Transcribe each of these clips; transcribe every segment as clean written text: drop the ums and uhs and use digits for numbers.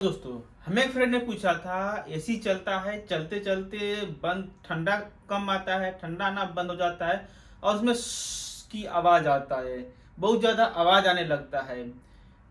दोस्तों, हमें एक फ्रेंड ने पूछा था एसी चलता है, चलते चलते बंद ठंडा कम आता है, ठंडा आना बंद हो जाता है और उसमें की आवाज आता है, बहुत ज्यादा आवाज आने लगता है।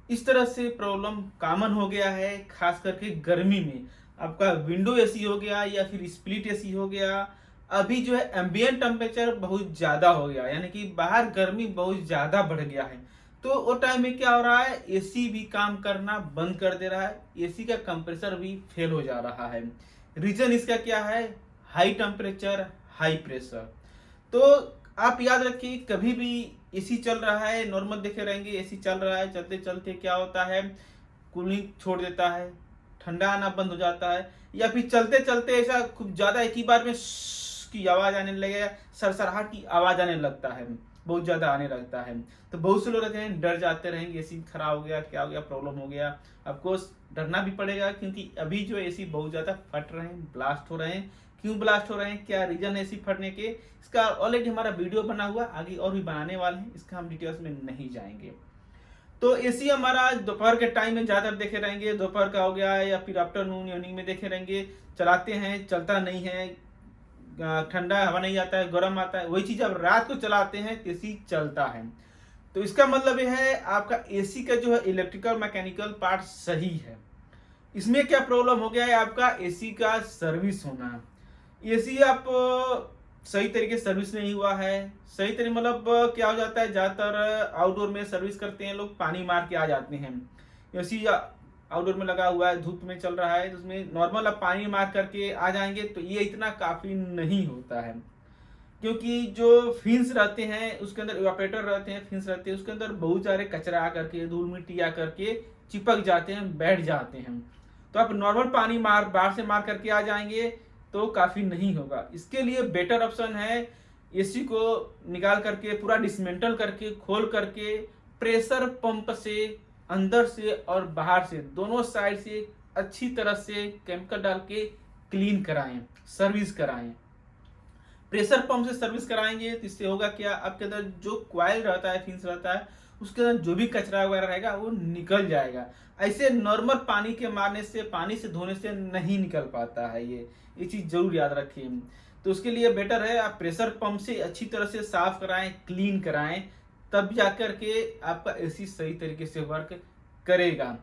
इस तरह से प्रॉब्लम कॉमन हो गया है, खास करके गर्मी में। आपका विंडो एसी हो गया या फिर स्प्लिट एसी हो गया। अभी जो है एम्बिएंट टेम्परेचर बहुत ज्यादा हो गया, यानी कि बाहर गर्मी बहुत ज्यादा बढ़ गया है। तो वो टाइम में क्या हो रहा है, एसी भी काम करना बंद कर दे रहा है, एसी का कंप्रेसर भी फेल हो जा रहा है। रीजन इसका क्या है? High temperature, high pressure. तो आप याद रखिए, कभी भी एसी चल रहा है, नॉर्मल देखे रहेंगे, एसी चल रहा है, चलते चलते क्या होता है, कूलिंग छोड़ देता है, ठंडा आना बंद हो जाता है, या फिर चलते चलते ऐसा खूब ज्यादा एक ही बार में की आवाज आने लगेगा, सरसराहट की आवाज आने लगता है, बहुत ज्यादा आने लगता है। तो बहुत से लोग रहते हैं, डर जाते रहेंगे एसी खराब हो गया, क्या हो गया, प्रॉब्लम हो गया। ऑफकोर्स डरना भी पड़ेगा, क्योंकि अभी जो एसी बहुत ज्यादा फट रहे हैं, ब्लास्ट हो रहे हैं। क्यों ब्लास्ट हो रहे हैं, क्या रीजन है एसी फटने के, इसका ऑलरेडी हमारा वीडियो बना हुआ, आगे और भी बनाने वाले हैं, इसका हम डिटेल्स में नहीं जाएंगे। तो एसी हमारा दोपहर के टाइम में ज्यादा देखे रहेंगे, दोपहर का हो गया या फिर आफ्टरनून इवनिंग में देखे रहेंगे, चलाते हैं, चलता नहीं है, ठंडा हवा नहीं आता है, गर्म आता है। वही चीज अब रात को चलाते हैं तो एसी चलता है। तो इसका मतलब यह है, आपका एसी का जो है इलेक्ट्रिकल मैकेनिकल पार्ट सही है। इसमें क्या प्रॉब्लम हो गया है, आपका एसी का सर्विस होना। एसी आप सही तरीके से सर्विस नहीं हुआ है। सही तरीके मतलब क्या हो जाता है, ज्यादातर आउटडोर में सर्विस करते हैं लोग, पानी मार के आ जाते हैं। एसी आउटडोर में लगा हुआ है, धूप में चल रहा है, तो उसमें नॉर्मल आप पानी मार करके आ जाएंगे, तो ये इतना काफी नहीं होता है। क्योंकि जो फिन्स रहते हैं उसके अंदर, इवापोरेटर रहते हैं, फिन्स रहते हैं उसके अंदर, बहुत सारे कचरा आकर के, धूल मिट्टी आकर के चिपक जाते हैं, बैठ जाते हैं। तो आप नॉर्मल पानी बाहर से मार करके आ जाएंगे तो काफी नहीं होगा। इसके लिए बेटर ऑप्शन है, एसी को निकाल करके, पूरा डिसमेंटल करके, खोल करके, प्रेशर पंप से अंदर से और बाहर से दोनों साइड से अच्छी तरह से केमिकल डाल के क्लीन कराएं, सर्विस कराएं। प्रेशर पंप से सर्विस कराएंगे तो इससे होगा क्या, आपके अंदर जो क्वाइल रहता है, फिन्स रहता है, उसके अंदर जो भी कचरा वगैरह रहेगा वो निकल जाएगा। ऐसे नॉर्मल पानी के मारने से, पानी से धोने से नहीं निकल पाता है। ये चीज जरूर याद रखिए। तो उसके लिए बेटर है आप प्रेशर पंप से अच्छी तरह से साफ कराएं, क्लीन कराएं, तब जाकर के आपका एसी सही तरीके से वर्क करेगा।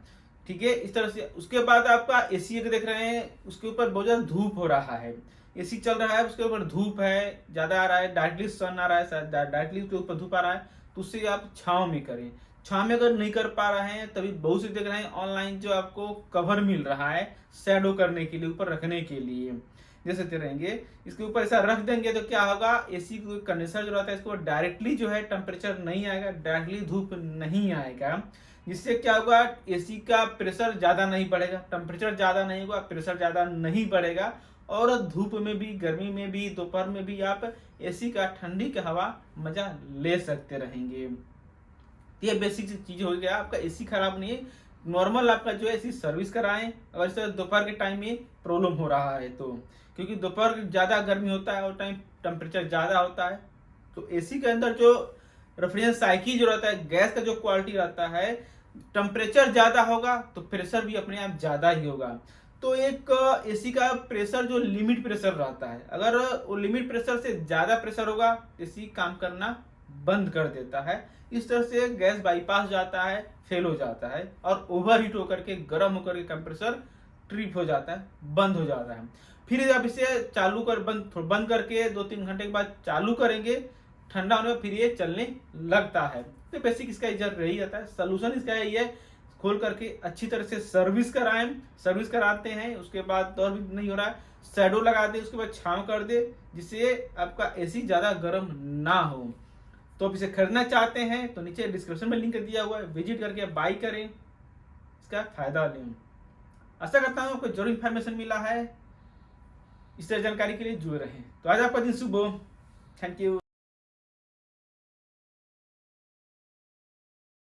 ठीक है, इस तरह से। उसके बाद आपका एसी देख रहे हैं, उसके ऊपर बहुत ज्यादा धूप हो रहा है, एसी चल रहा है, उसके ऊपर धूप है, ज्यादा आ रहा है, डायरेक्टली सन आ रहा है, डायरेक्टली उसके ऊपर धूप आ रहा है, तो उससे आप छांव में करें। छांव में अगर नहीं कर पा रहे हैं, तभी बहुत से देख रहे हैं ऑनलाइन जो आपको कवर मिल रहा है शैडो करने के लिए, ऊपर रखने के लिए, जैसे रहेंगे इसके ऊपर ऐसा रख देंगे तो क्या होगा, एसी कंडेंसर जो रहता है इसको डायरेक्टली जो है टेम्परेचर नहीं आएगा, डायरेक्टली धूप नहीं आएगा, जिससे क्या होगा, एसी का प्रेशर ज्यादा नहीं बढ़ेगा, टेम्परेचर ज्यादा नहीं होगा, प्रेशर ज्यादा नहीं बढ़ेगा, और धूप में भी, गर्मी में भी, दोपहर में भी आप एसी का ठंडी का हवा मजा ले सकते रहेंगे। ये बेसिक चीज हो गया, आपका एसी खराब नहीं है। नॉर्मल आपका जो है एसी सर्विस कराएं, अगर इसे दोपहर के टाइम में प्रॉब्लम हो रहा है तो, क्योंकि दोपहर ज्यादा गर्मी होता है और टाइम टेम्परेचर ज्यादा होता है। तो एसी के अंदर जो रेफ्रिजरेशन साइकिल जो रहता है, गैस का जो क्वालिटी रहता है, टेम्परेचर ज्यादा होगा तो प्रेशर भी अपने आप ज्यादा ही होगा। तो एक एसी का प्रेशर जो लिमिट प्रेशर रहता है, अगर वो लिमिट प्रेशर से ज्यादा प्रेशर होगा, एसी काम करना बंद कर देता है। इस तरह से गैस बाईपास जाता है, फेल हो जाता है, और ओवर हीट होकर के, गर्म होकर के कंप्रेसर ट्रिप हो जाता है, बंद हो जाता है। फिर जब इसे चालू कर बंद करके 2-3 घंटे के बाद चालू करेंगे, ठंडा होने में फिर ये चलने लगता है। तो बेसिक इसका इधर यही रहता है, सोल्यूशन इसका यही है, खोल करके अच्छी तरह से सर्विस कराएं, सर्विस कराते हैं, उसके बाद और भी नहीं हो रहा है, शैडो लगा दे, उसके बाद छांव कर दे, जिससे आपका एसी ज्यादा गर्म ना हो। तो आप इसे खरीदना चाहते हैं तो नीचे डिस्क्रिप्शन में लिंक दिया हुआ है, विजिट करके बाई करें, इसका फायदा लें। आशा करता हूँ आपको जरूर इन्फॉर्मेशन मिला है, इस तरह जानकारी के लिए जुड़े रहें। तो आज आपका दिन शुभ हो, थैंक यू।